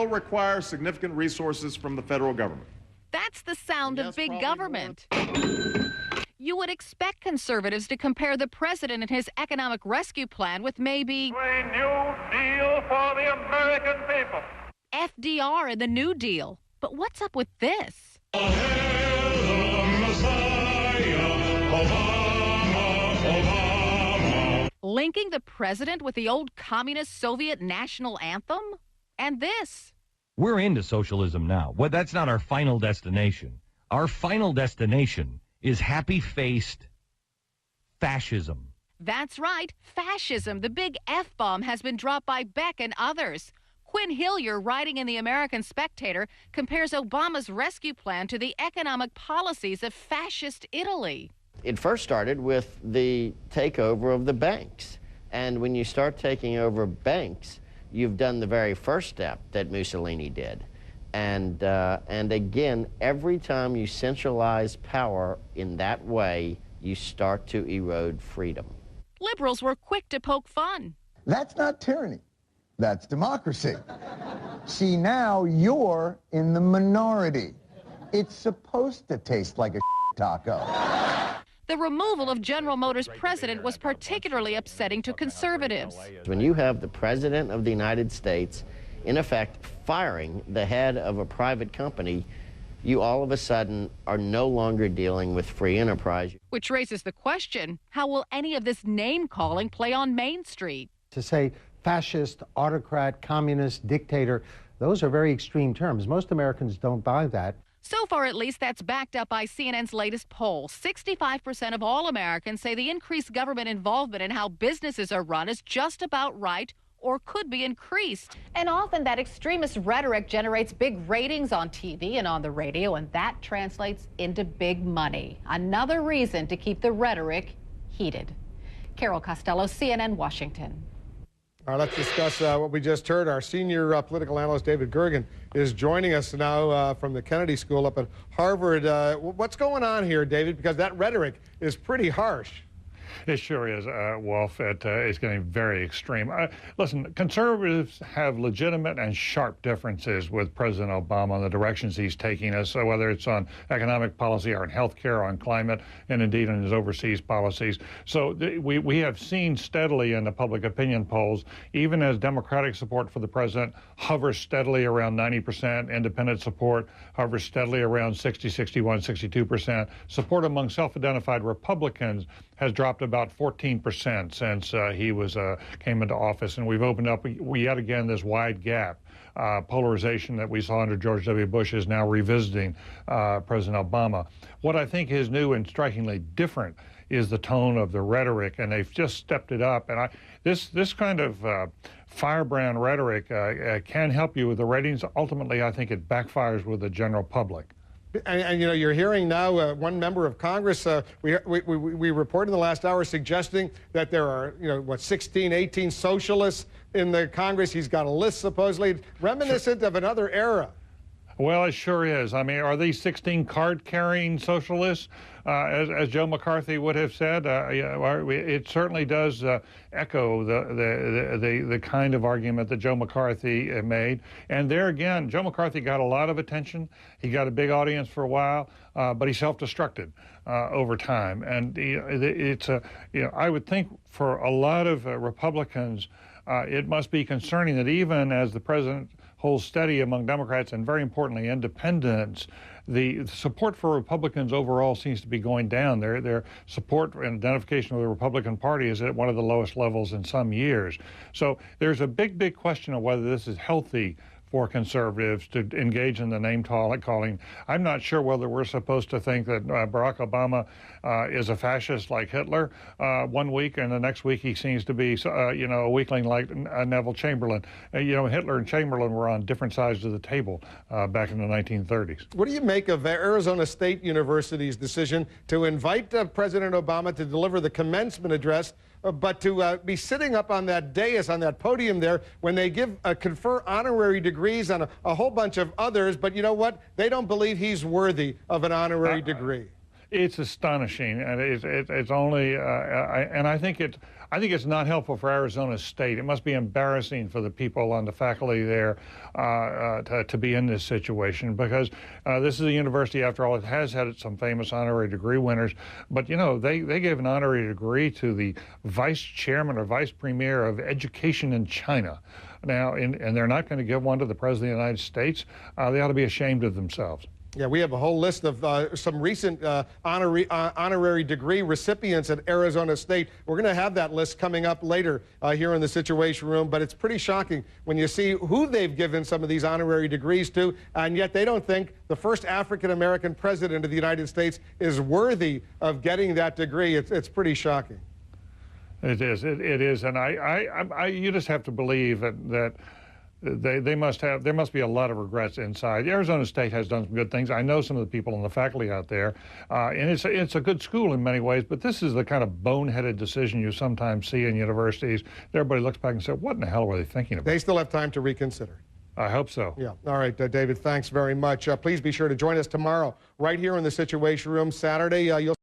will require significant resources from the federal government. That's the sound of big government. You would expect conservatives to compare the president and his economic rescue plan with maybe A new deal for the American people. FDR and the New Deal. But what's up with this? Linking the president with the old communist Soviet national anthem? And this. We're into socialism now. Well, that's not our final destination. Our final destination is happy-faced fascism. That's right, fascism. The big F-bomb has been dropped by Beck and others. Quinn Hillier, writing in the American Spectator, compares Obama's rescue plan to the economic policies of fascist Italy. It first started with the takeover of the banks. And when you start taking over banks, you've done the very first step that Mussolini did. And again, every time you centralize power in that way, you start to erode freedom. Liberals were quick to poke fun. That's not tyranny. That's democracy. See, now you're in the minority. It's supposed to taste like a taco. The removal of General Motors' president was particularly upsetting to conservatives. When you have the president of the United States, in effect, firing the head of a private company, you all of a sudden are no longer dealing with free enterprise. Which raises the question, how will any of this name-calling play on Main Street? To say fascist, autocrat, communist, dictator, those are very extreme terms. Most Americans don't buy that. So far, at least, that's backed up by CNN's latest poll. 65% of all Americans say the increased government involvement in how businesses are run is just about right or could be increased. And often that extremist rhetoric generates big ratings on TV and on the radio, and that translates into big money. Another reason to keep the rhetoric heated. Carol Costello, CNN, Washington. All right, let's discuss what we just heard. Our senior political analyst, David Gergen, is joining us now from the Kennedy School up at Harvard. What's going on here, David? Because that rhetoric is pretty harsh. It sure is, Wolf. It's getting very extreme. Listen, conservatives have legitimate and sharp differences with President Obama on the directions he's taking us, whether it's on economic policy or on health care, on climate, and indeed on his overseas policies. So we have seen steadily in the public opinion polls, even as Democratic support for the president hovers steadily around 90%, independent support hovers steadily around 60, 61, 62%. Support among self-identified Republicans has dropped about 14% since he came into office, and we've opened up yet again this wide gap. Polarization that we saw under George W. Bush is now revisiting President Obama. What I think is new and strikingly different is the tone of the rhetoric, and they've just stepped it up. And this kind of firebrand rhetoric can help you with the ratings. Ultimately, I think it backfires with the general public. And you know, you're hearing now one member of Congress, we reported in the last hour suggesting that there are, 16, 18 socialists in the Congress. He's got a list supposedly reminiscent of another era. Well, it sure is. I mean, are these 16 card-carrying socialists, as Joe McCarthy would have said? It certainly does echo the kind of argument that Joe McCarthy made. And there again, Joe McCarthy got a lot of attention. He got a big audience for a while, but he self-destructed over time. And I would think for a lot of Republicans, it must be concerning that even as the president holds steady among Democrats and, very importantly, independents, the support for Republicans overall seems to be going down. Their support and identification with the Republican Party is at one of the lowest levels in some years. So there's a big question of whether this is healthy for conservatives to engage in the name calling. I'm not sure whether we're supposed to think that Barack Obama is a fascist like Hitler one week, and the next week he seems to be, a weakling like Neville Chamberlain. Hitler and Chamberlain were on different sides of the table back in the 1930s. What do you make of Arizona State University's decision to invite President Obama to deliver the commencement address, but to be sitting up on that dais, on that podium there, when they confer honorary degrees on a whole bunch of others, but you know what? They don't believe he's worthy of an honorary degree. It's astonishing, and it's only, and I think it's not helpful for Arizona State. It must be embarrassing for the people on the faculty there to be in this situation, because this is a university, after all, it has had some famous honorary degree winners, but you know, they gave an honorary degree to the vice chairman or vice premier of education in China. Now, and they're not going to give one to the President of the United States. They ought to be ashamed of themselves. Yeah, we have a whole list of some recent honorary degree recipients at Arizona State. We're going to have that list coming up later here in the Situation Room, but it's pretty shocking when you see who they've given some of these honorary degrees to, and yet they don't think the first African-American president of the United States is worthy of getting that degree. It's pretty shocking. It is, and you just have to believe that there must be a lot of regrets inside. Arizona State has done some good things. I know some of the people on the faculty out there, and it's a good school in many ways, but this is the kind of boneheaded decision you sometimes see in universities. Everybody looks back and says, what in the hell were they thinking about? They still have time to reconsider. I hope so. Yeah. All right, David, thanks very much. Please be sure to join us tomorrow right here in the Situation Room. Saturday, you'll